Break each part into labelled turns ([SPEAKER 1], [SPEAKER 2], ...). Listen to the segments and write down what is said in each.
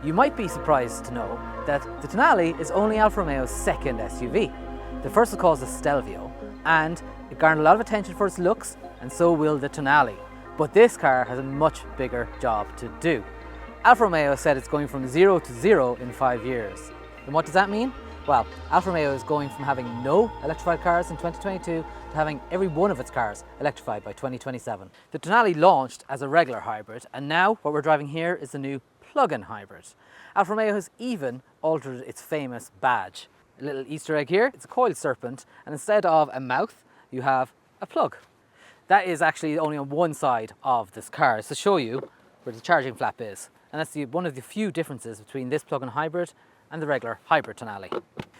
[SPEAKER 1] You might be surprised to know that the Tonale is only Alfa Romeo's second SUV. The first was called the Stelvio, and it garnered a lot of attention for its looks, and so will the Tonale. But this car has a much bigger job to do. Alfa Romeo said it's going from 0 to 0 in 5 years. And what does that mean? Well, Alfa Romeo is going from having no electrified cars in 2022 to having every one of its cars electrified by 2027. The Tonale launched as a regular hybrid, and now what we're driving here is the new plug-in hybrid. Alfa Romeo has even altered its famous badge. A little Easter egg here, it's a coiled serpent, and instead of a mouth, you have a plug. That is actually only on one side of this car. It's to show you where the charging flap is. And that's one of the few differences between this plug-in hybrid and the regular hybrid Tonale.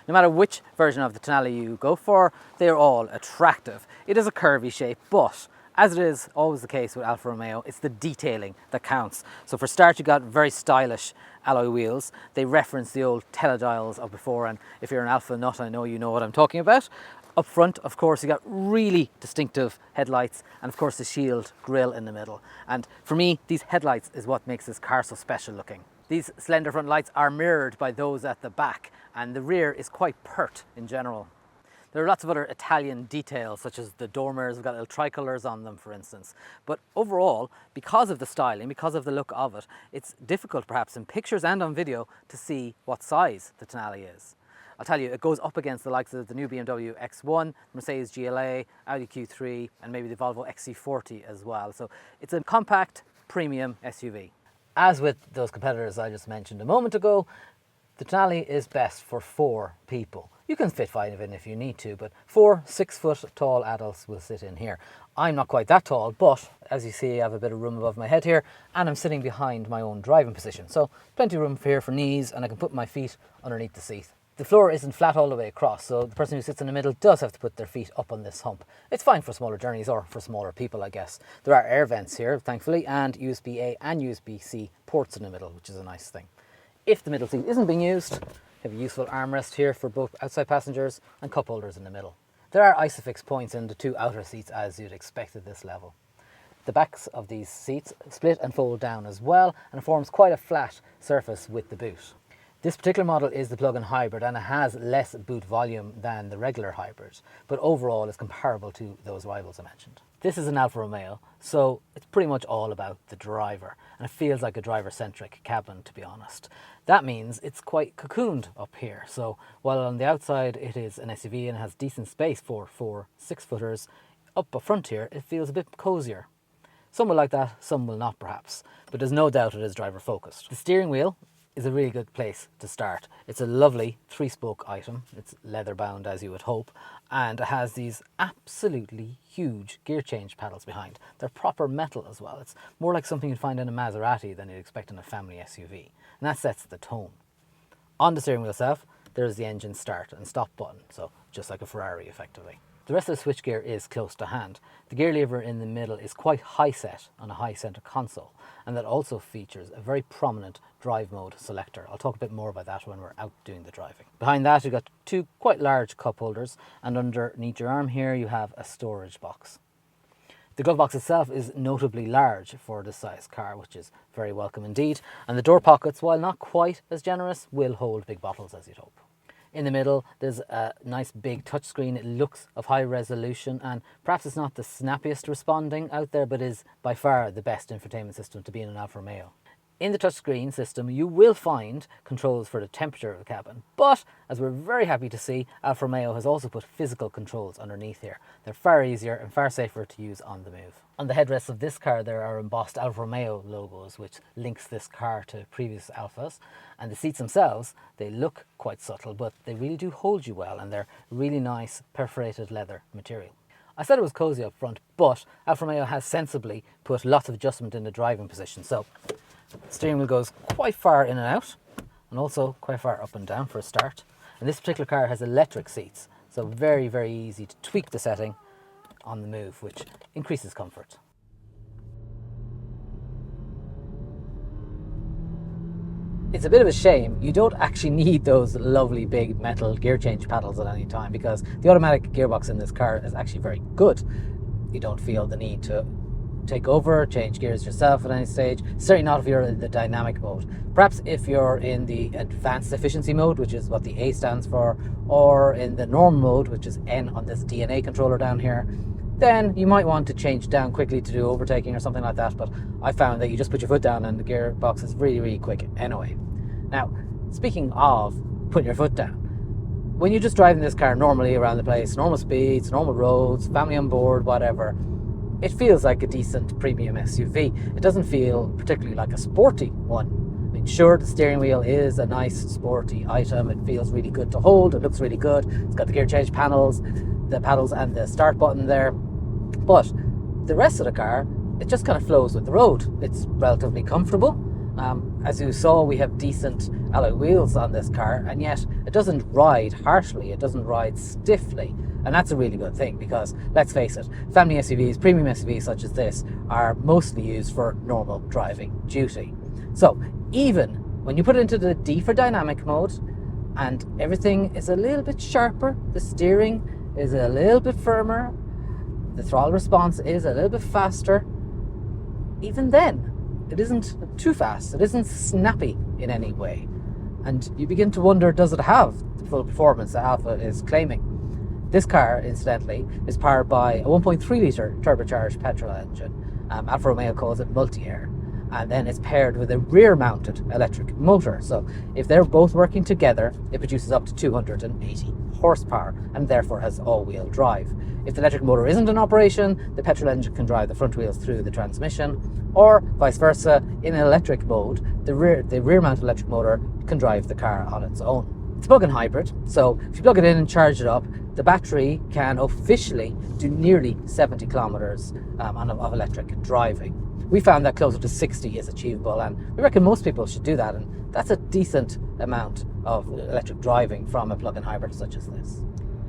[SPEAKER 1] No matter which version of the Tonale you go for, they're all attractive. It is a curvy shape, but as it is always the case with Alfa Romeo, it's the detailing that counts. So for start, you got very stylish alloy wheels. They reference the old teledials of before, and if you're an Alfa nut, I know you know what I'm talking about. Up front, of course, you got really distinctive headlights, and of course the shield grille in the middle. And for me, these headlights is what makes this car so special looking. These slender front lights are mirrored by those at the back, and the rear is quite pert in general. There are lots of other Italian details, such as the door mirrors have got little tricolours on them, for instance. But overall, because of the styling, because of the look of it, it's difficult perhaps in pictures and on video to see what size the Tonale is. I'll tell you, it goes up against the likes of the new BMW X1, Mercedes GLA, Audi Q3, and maybe the Volvo XC40 as well. So it's a compact, premium SUV. As with those competitors I just mentioned a moment ago, the Tonale is best for 4 people. You can fit 5 in if you need to, but 4 6-foot tall adults will sit in here. I'm not quite that tall, but as you see, I have a bit of room above my head here, and I'm sitting behind my own driving position. So plenty of room here for knees, and I can put my feet underneath the seat. The floor isn't flat all the way across, so the person who sits in the middle does have to put their feet up on this hump. It's fine for smaller journeys or for smaller people, I guess. There are air vents here, thankfully, and USB-A and USB-C ports in the middle, which is a nice thing. If the middle seat isn't being used, you have a useful armrest here for both outside passengers and cup holders in the middle. There are ISOFIX points in the 2 outer seats, as you'd expect at this level. The backs of these seats split and fold down as well, and it forms quite a flat surface with the boot. This particular model is the plug-in hybrid, and it has less boot volume than the regular hybrid, but overall is comparable to those rivals I mentioned. This is an Alfa Romeo, so it's pretty much all about the driver, and it feels like a driver-centric cabin, to be honest. That means it's quite cocooned up here, so while on the outside it is an SUV and has decent space for 4 6-footers, up front here it feels a bit cozier. Some will like that, some will not perhaps, but there's no doubt it is driver-focused. The steering wheel is a really good place to start. It's a lovely 3-spoke item. It's leather bound, as you would hope, and it has these absolutely huge gear change paddles behind. They're proper metal as well. It's more like something you'd find in a Maserati than you'd expect in a family SUV, and that sets the tone. On the steering wheel itself, there's the engine start and stop button, so just like a Ferrari effectively. The rest of the switchgear is close to hand. The gear lever in the middle is quite high set on a high center console, and that also features a very prominent drive mode selector. I'll talk a bit more about that when we're out doing the driving. Behind that you've got 2 quite large cup holders, and underneath your arm here you have a storage box. The glove box itself is notably large for this size car, which is very welcome indeed, and the door pockets, while not quite as generous, will hold big bottles as you'd hope. In the middle, there's a nice big touchscreen. It looks of high resolution, and perhaps it's not the snappiest responding out there, but is by far the best infotainment system to be in an Alfa Romeo. In the touchscreen system, you will find controls for the temperature of the cabin, but as we're very happy to see, Alfa Romeo has also put physical controls underneath here. They're far easier and far safer to use on the move. On the headrests of this car, there are embossed Alfa Romeo logos, which links this car to previous Alfas. And the seats themselves, they look quite subtle, but they really do hold you well, and they're really nice perforated leather material. I said it was cozy up front, but Alfa Romeo has sensibly put lots of adjustment in the driving position. So the steering wheel goes quite far in and out, and also quite far up and down for a start. And this particular car has electric seats, so very, very easy to tweak the setting on the move, which increases comfort. It's a bit of a shame you don't actually need those lovely big metal gear change paddles at any time, because the automatic gearbox in this car is actually very good. You don't feel the need to take over, change gears yourself at any stage. Certainly not if you're in the dynamic mode. Perhaps if you're in the advanced efficiency mode, which is what the A stands for, or in the normal mode, which is N on this DNA controller down here, then you might want to change down quickly to do overtaking or something like that. But I found that you just put your foot down and the gearbox is really, really quick anyway. Now, speaking of putting your foot down, when you're just driving this car normally around the place, normal speeds, normal roads, family on board, whatever, it feels like a decent premium SUV. It doesn't feel particularly like a sporty one. I mean, sure, the steering wheel is a nice sporty item. It feels really good to hold. It looks really good. It's got the gear change panels, the paddles and the start button there. But the rest of the car, it just kind of flows with the road. It's relatively comfortable. As you saw, we have decent alloy wheels on this car, and yet it doesn't ride harshly, it doesn't ride stiffly. And that's a really good thing because, let's face it, family SUVs, premium SUVs such as this, are mostly used for normal driving duty. So even when you put it into the D for dynamic mode and everything is a little bit sharper, the steering is a little bit firmer, the throttle response is a little bit faster, even then it isn't too fast, it isn't snappy in any way. And you begin to wonder, does it have the full performance that Alfa is claiming? This car, incidentally, is powered by a 1.3 litre turbocharged petrol engine. Alfa Romeo calls it multi-air. And then it's paired with a rear-mounted electric motor. So if they're both working together, it produces up to 280 horsepower and therefore has all-wheel drive. If the electric motor isn't in operation, the petrol engine can drive the front wheels through the transmission, or vice versa. In an electric mode, the rear-mounted electric motor can drive the car on its own. It's a plug-in hybrid, so if you plug it in and charge it up, the battery can officially do nearly 70 kilometers of electric driving. We found that closer to 60 is achievable, and we reckon most people should do that, and that's a decent amount of electric driving from a plug-in hybrid such as this.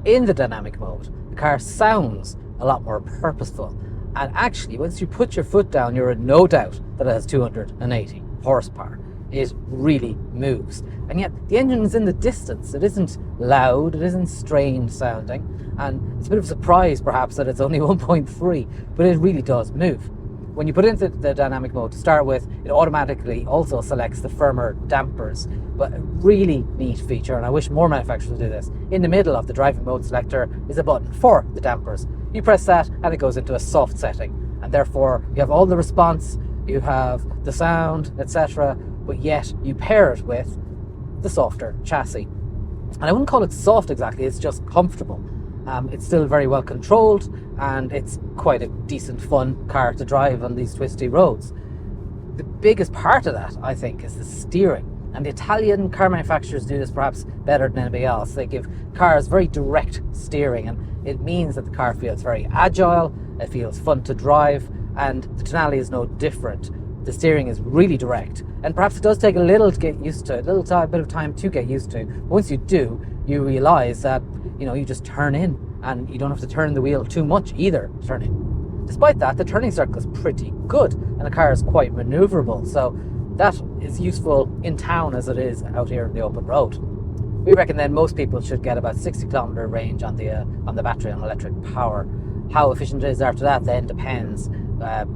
[SPEAKER 1] In the dynamic mode, the car sounds a lot more purposeful, and actually once you put your foot down, you're in no doubt that it has 280 horsepower. It really moves, and yet the engine is in the distance. It isn't loud, it isn't strained sounding, and it's a bit of a surprise perhaps that it's only 1.3, but it really does move. When you put it into the dynamic mode to start with, it automatically also selects the firmer dampers, but a really neat feature, and I wish more manufacturers would do this. In the middle of the driving mode selector is a button for the dampers. You press that and it goes into a soft setting, and therefore you have all the response, you have the sound, etc., but yet you pair it with the softer chassis. And I wouldn't call it soft exactly, it's just comfortable. It's still very well controlled, and it's quite a decent fun car to drive on these twisty roads. The biggest part of that, I think, is the steering. And the Italian car manufacturers do this perhaps better than anybody else. They give cars very direct steering, and it means that the car feels very agile, it feels fun to drive, and the Tonale is no different. The steering is really direct, and perhaps it does take a little to get used to it, a bit of time to get used to. But once you do, you realize that you just turn in, and you don't have to turn the wheel too much either to turn in. Despite that, the turning circle is pretty good, and the car is quite maneuverable, so that is useful in town as it is out here in the open road. We reckon then most people should get about 60 kilometer range on the battery on electric power. How efficient it is after that then depends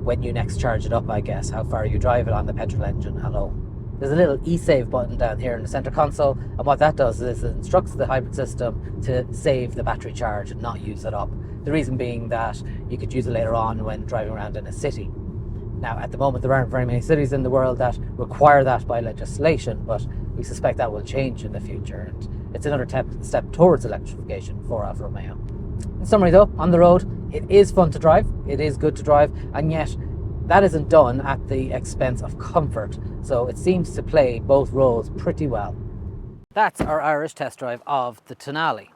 [SPEAKER 1] when you next charge it up, I guess, how far you drive it on the petrol engine. Hello. There's a little e-save button down here in the center console, and what that does is it instructs the hybrid system to save the battery charge and not use it up. The reason being that you could use it later on when driving around in a city. Now, at the moment, there aren't very many cities in the world that require that by legislation, but we suspect that will change in the future, and it's another step towards electrification for Alfa Romeo. In summary though, on the road, it is fun to drive, it is good to drive, and yet that isn't done at the expense of comfort, so it seems to play both roles pretty well. That's our Irish test drive of the Tonale.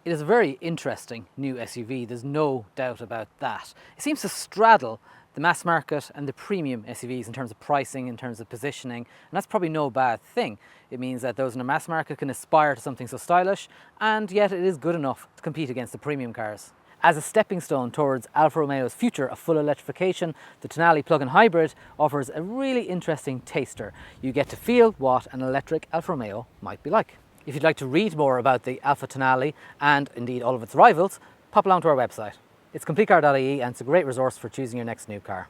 [SPEAKER 1] It is a very interesting new SUV, there's no doubt about that. It seems to straddle the mass market and the premium SUVs in terms of pricing, in terms of positioning, and that's probably no bad thing. It means that those in the mass market can aspire to something so stylish, and yet it is good enough to compete against the premium cars. As a stepping stone towards Alfa Romeo's future of full electrification, the Tonale plug-in hybrid offers a really interesting taster. You get to feel what an electric Alfa Romeo might be like. If you'd like to read more about the Alfa Tonale and indeed all of its rivals, pop along to our website. It's CompleteCar.ie, and it's a great resource for choosing your next new car.